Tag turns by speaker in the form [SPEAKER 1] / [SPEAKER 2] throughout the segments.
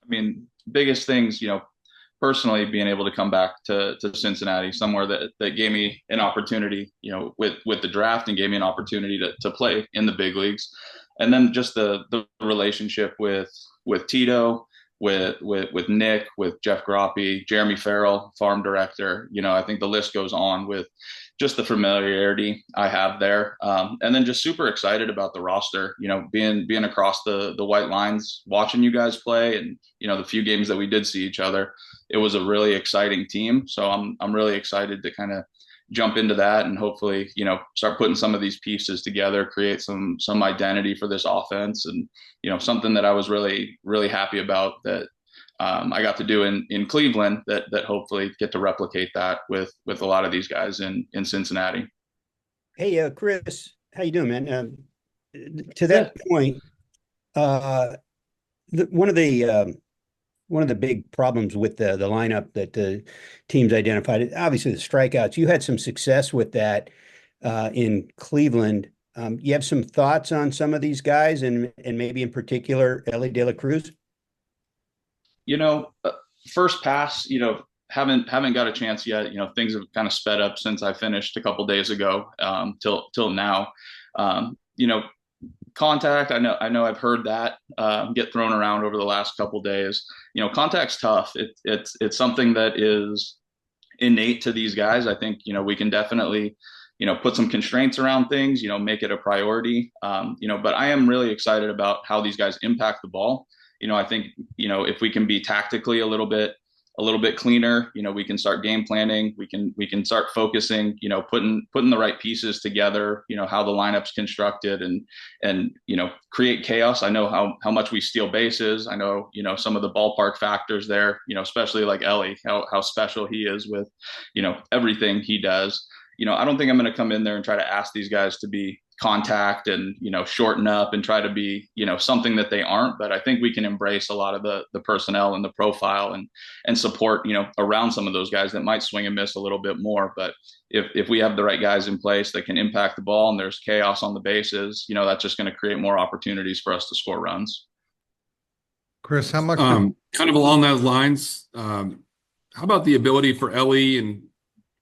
[SPEAKER 1] mean, biggest things, personally being able to come back to Cincinnati, somewhere that gave me an opportunity, with the draft and gave me an opportunity to play in the big leagues. And then just the relationship with Tito, with Nick, with Jeff Groppe, Jeremy Farrell, farm director. I think the list goes on with just the familiarity I have there. And then just super excited about the roster, being across the white lines, watching you guys play, and the few games that we did see each other, it was a really exciting team. So I'm really excited to kind of jump into that and hopefully, start putting some of these pieces together, create some identity for this offense. And, something that I was really, really happy about that I got to do in Cleveland that hopefully get to replicate that with a lot of these guys in Cincinnati.
[SPEAKER 2] Hey, Chris, how you doing, man? To
[SPEAKER 1] Yeah.
[SPEAKER 2] that point, uh, one of the big problems with the lineup that the teams identified, obviously the strikeouts. You had some success with that in Cleveland. You have some thoughts on some of these guys, and maybe in particular Ellie De La Cruz?
[SPEAKER 1] You know, uh, First pass, haven't got a chance yet. Things have kind of sped up since I finished a couple days ago, till now. You know, contact. I know I've heard that get thrown around over the last couple days. Contact's tough. It's something that is innate to these guys. I think we can definitely put some constraints around things. Make it a priority. But I am really excited about how these guys impact the ball. I think if we can be tactically a little bit cleaner, we can start game planning. We can start focusing. Putting the right pieces together. How the lineup's constructed and create chaos. I know how much we steal bases. I know some of the ballpark factors there. Especially like Ellie, how special he is with everything he does. I don't think I'm going to come in there and try to ask these guys to be contact and shorten up and try to be something that they aren't. But I think we can embrace a lot of the personnel and the profile and support around some of those guys that might swing and miss a little bit more. But if we have the right guys in place that can impact the ball and there's chaos on the bases, that's just going to create more opportunities for us to score runs.
[SPEAKER 3] Chris, how much did
[SPEAKER 4] Kind of along those lines, how about the ability for Ellie and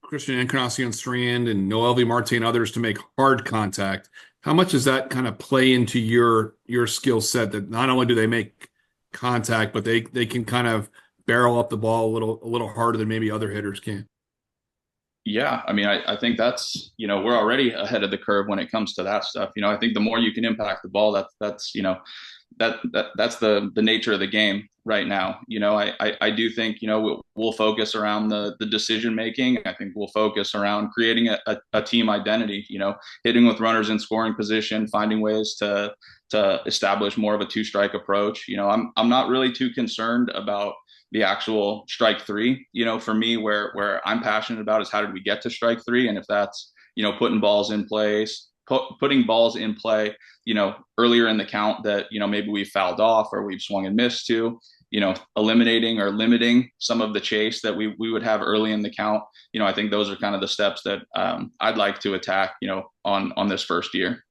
[SPEAKER 4] Christian Encarnacion Strand and Noel V. Marte and others to make hard contact? How much does that kind of play into your skill set, that not only do they make contact, but they can kind of barrel up the ball a little harder than maybe other hitters can?
[SPEAKER 1] Yeah, I mean, I think that's we're already ahead of the curve when it comes to that stuff. I think the more you can impact the ball, that's the nature of the game right now. I do think we'll focus around the decision making. I think we'll focus around creating a team identity. Hitting with runners in scoring position, finding ways to establish more of a two strike approach. I'm not really too concerned about the actual strike three. For me, where I'm passionate about is how did we get to strike three, and if that's putting balls in place, putting balls in play, earlier in the count that maybe we've fouled off or we've swung and missed to, eliminating or limiting some of the chase that we would have early in the count. I think those are kind of the steps that I'd like to attack, on this first year.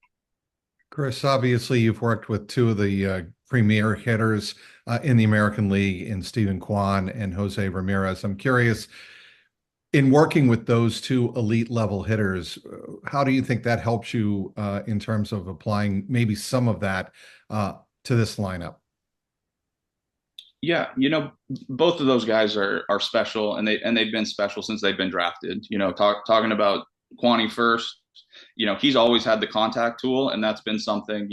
[SPEAKER 3] Chris, obviously you've worked with two of the premier hitters in the American League in Stephen Kwan and Jose Ramirez. I'm curious, in working with those two elite level hitters, how do you think that helps you in terms of applying maybe some of that to this lineup?
[SPEAKER 1] Yeah, both of those guys are special, and they've been special since they've been drafted. Talking about Kwani first, he's always had the contact tool, and that's been something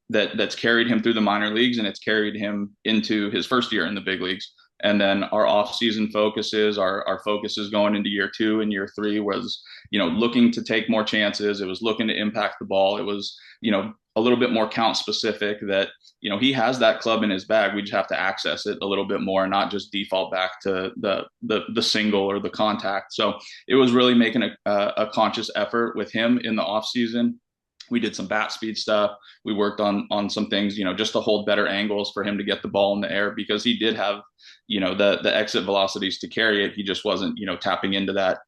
[SPEAKER 1] that's carried him through the minor leagues, and it's carried him into his first year in the big leagues. And then our off-season focuses, our focuses going into year two and year three was, looking to take more chances. It was looking to impact the ball. It was, a little bit more count specific that, he has that club in his bag. We just have to access it a little bit more and not just default back to the single or the contact. So it was really making a conscious effort with him in the off-season. We did some bat speed stuff. We worked on some things, just to hold better angles for him to get the ball in the air, because he did have, the exit velocities to carry it. He just wasn't, tapping into that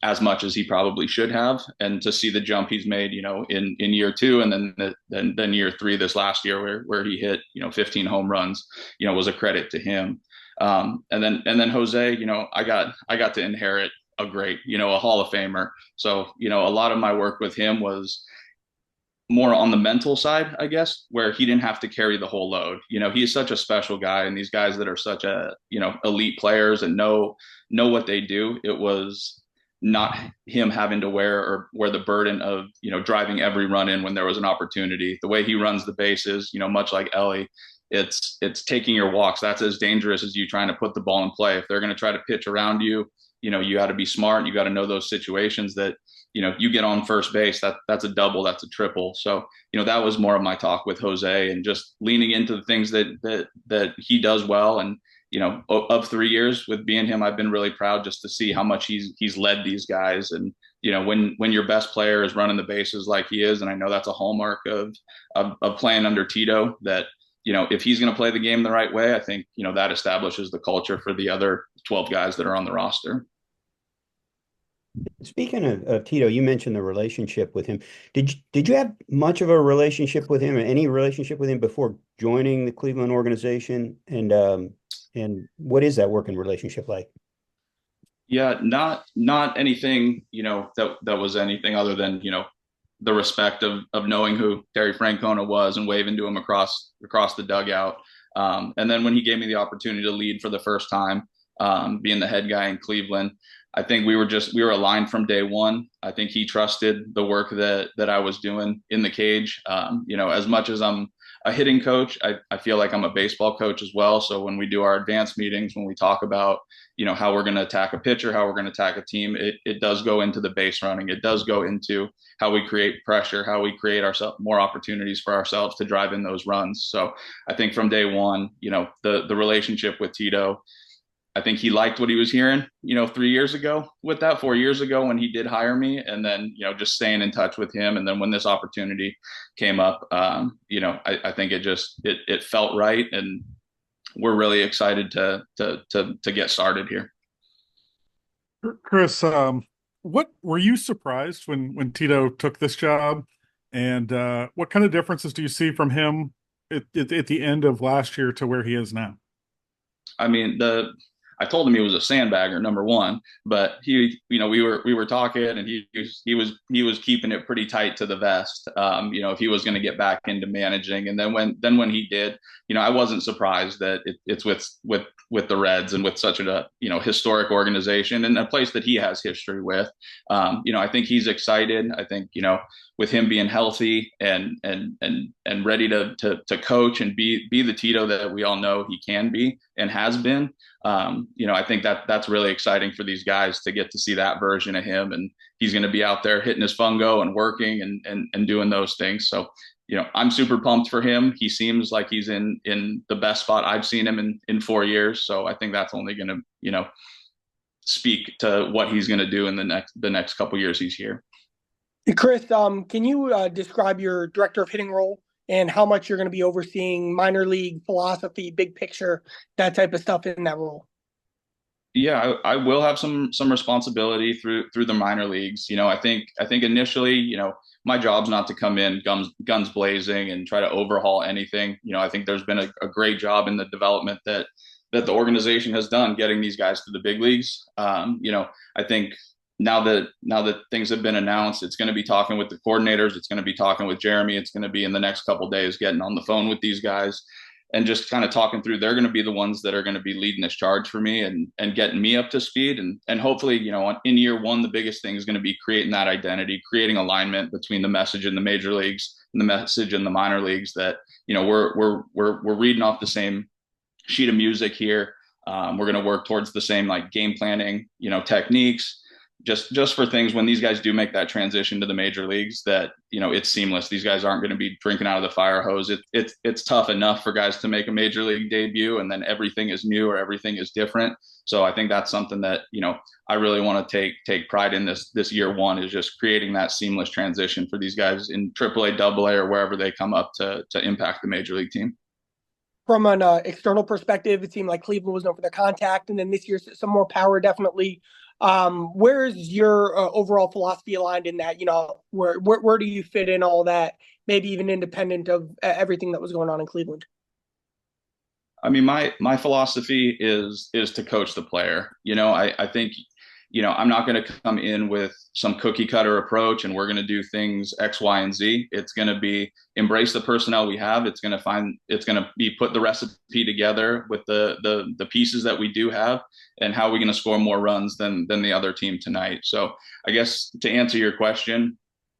[SPEAKER 1] as much as he probably should have. And to see the jump he's made, in year two, and then year three, this last year where he hit, 15 home runs, was a credit to him. And then Jose, I got to inherit a great, a Hall of Famer. So, a lot of my work with him was more on the mental side, I guess, where he didn't have to carry the whole load. He's such a special guy, and these guys that are such elite players and know what they do. It was not him having to wear the burden of, driving every run in when there was an opportunity. The way he runs the bases, much like Ellie, it's taking your walks. That's as dangerous as you trying to put the ball in play. If they're going to try to pitch around you, you got to be smart. You got to know those situations that, you get on first base, that's a double, that's a triple. So, that was more of my talk with Jose, and just leaning into the things that he does well. And, of 3 years with being him, I've been really proud just to see how much he's led these guys. And, when your best player is running the bases like he is, and I know that's a hallmark of playing under Tito, that, if he's going to play the game the right way, I think, that establishes the culture for the other 12 guys that are on the roster.
[SPEAKER 2] Speaking of Tito, you mentioned the relationship with him. Did you have much of a relationship with him, or any relationship with him before joining the Cleveland organization? And what is that working relationship like?
[SPEAKER 1] Yeah, not anything, that was anything other than, the respect of knowing who Terry Francona was and waving to him across the dugout. And then when he gave me the opportunity to lead for the first time, being the head guy in Cleveland, I think we were aligned from day one. I think he trusted the work that I was doing in the cage. As much as I'm a hitting coach, I feel like I'm a baseball coach as well. So when we do our advanced meetings, when we talk about, how we're going to attack a pitcher, how we're going to attack a team, it does go into the base running. It does go into how we create pressure, how we create more opportunities for ourselves to drive in those runs. So I think from day one, the relationship with Tito, I think he liked what he was hearing, 3 years ago with that, 4 years ago when he did hire me, and then, just staying in touch with him. And then when this opportunity came up, I think it felt right. And we're really excited to get started here.
[SPEAKER 5] Chris, what were you surprised when Tito took this job? And what kind of differences do you see from him at the end of last year to where he is now?
[SPEAKER 1] I mean, I told him he was a sandbagger, number one, but we were talking, and he was keeping it pretty tight to the vest. If he was going to get back into managing, and then when he did, I wasn't surprised that it's with the Reds and with such a historic organization and a place that he has history with. I think he's excited. I think with him being healthy and ready to coach and be the Tito that we all know he can be and has been. I think that's really exciting for these guys to get to see that version of him, and he's going to be out there hitting his fungo and working and doing those things. So, I'm super pumped for him. He seems like he's in the best spot I've seen him in 4 years. So I think that's only going to, speak to what he's going to do in the next couple years he's here.
[SPEAKER 6] Chris, can you describe your director of hitting role and how much you're going to be overseeing minor league philosophy, big picture, that type of stuff in that role?
[SPEAKER 1] Yeah, I will have some responsibility through the minor leagues. I think initially, my job's not to come in guns blazing and try to overhaul anything. I think there's been a great job in the development that the organization has done getting these guys to the big leagues. I think now that things have been announced, it's going to be talking with the coordinators. It's going to be talking with Jeremy. It's going to be in the next couple of days getting on the phone with these guys and just kind of talking through. They're going to be the ones that are going to be leading this charge for me and getting me up to speed. And hopefully, in year one, the biggest thing is going to be creating that identity, creating alignment between the message in the major leagues and the message in the minor leagues, that, we're reading off the same sheet of music here. We're going to work towards the same game planning, techniques, just for things when these guys do make that transition to the major leagues, that, it's seamless. These guys aren't going to be drinking out of the fire hose. It's tough enough for guys to make a major league debut and then everything is new or everything is different. So I think that's something that, I really want to take pride in this year one, is just creating that seamless transition for these guys in AAA, AA, or wherever they come up to impact the major league team.
[SPEAKER 6] From an external perspective, it seemed like Cleveland was known for their contact, and then this year some more power, definitely. Where's your overall philosophy aligned in that? Where do you fit in all that? Maybe even independent of everything that was going on in Cleveland.
[SPEAKER 1] I mean, my philosophy is to coach the player. I think, I'm not going to come in with some cookie cutter approach and we're going to do things X, Y, and Z. It's going to be embrace the personnel we have. It's going to be put the recipe together with the pieces that we do have, and how are we going to score more runs than the other team tonight. So I guess to answer your question,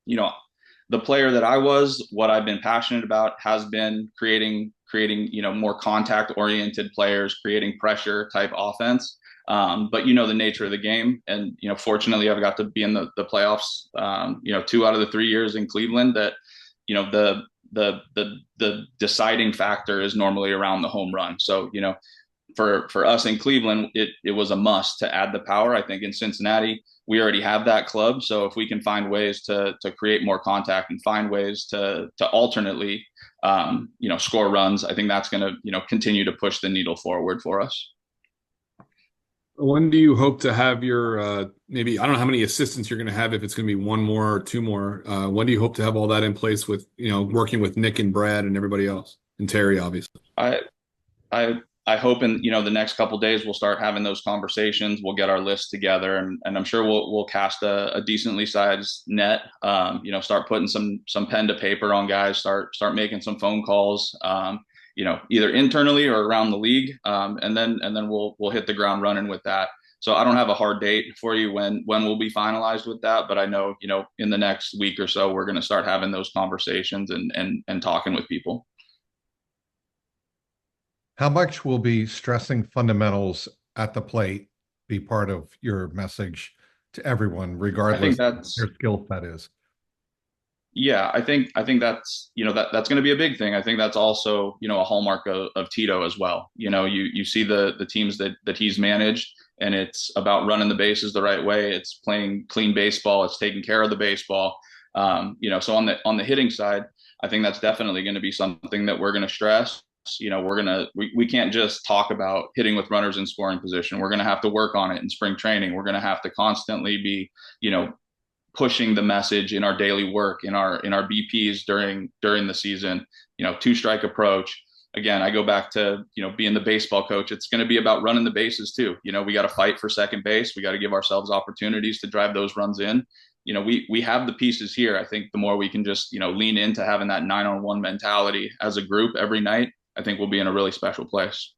[SPEAKER 1] the player that I was, what I've been passionate about has been creating, more contact oriented players, creating pressure type offense. But the nature of the game, and fortunately I've got to be in the playoffs 2 out of the 3 years in Cleveland, that the deciding factor is normally around the home run. So for us in Cleveland, it was a must to add the power. I think in Cincinnati we already have that club, so if we can find ways to create more contact and find ways to alternately score runs, I think that's going to continue to push the needle forward for us.
[SPEAKER 4] When do you hope to have your maybe, I don't know how many assistants you're going to have, if it's going to be one more or two more. When do you hope to have all that in place with, working with Nick and Brad and everybody else, and Terry, obviously?
[SPEAKER 1] I hope in the next couple of days we'll start having those conversations. We'll get our list together, and I'm sure we'll cast a decently sized net. Start putting some pen to paper on guys. Start making some phone calls. Either internally or around the league, and then we'll hit the ground running with that. So I don't have a hard date for you when we'll be finalized with that, but I know in the next week or so we're going to start having those conversations and talking with people.
[SPEAKER 3] How much will be stressing fundamentals at the plate be part of your message to everyone, regardless of what their skill set is?
[SPEAKER 1] Yeah, I think that's that's going to be a big thing. I think that's also a hallmark of Tito as well. You see the teams that he's managed, and it's about running the bases the right way. It's playing clean baseball. It's taking care of the baseball. So on the hitting side, I think that's definitely going to be something that we're going to stress. We can't just talk about hitting with runners in scoring position. We're going to have to work on it in spring training. We're going to have to constantly be pushing the message in our daily work, in our BPs during the season. 2-strike approach. Again, I go back to being the baseball coach. It's going to be about running the bases too. We got to fight for second base. We got to give ourselves opportunities to drive those runs in. We have the pieces here. I think the more we can just lean into having that 9-on-1 mentality as a group every night, I think we'll be in a really special place.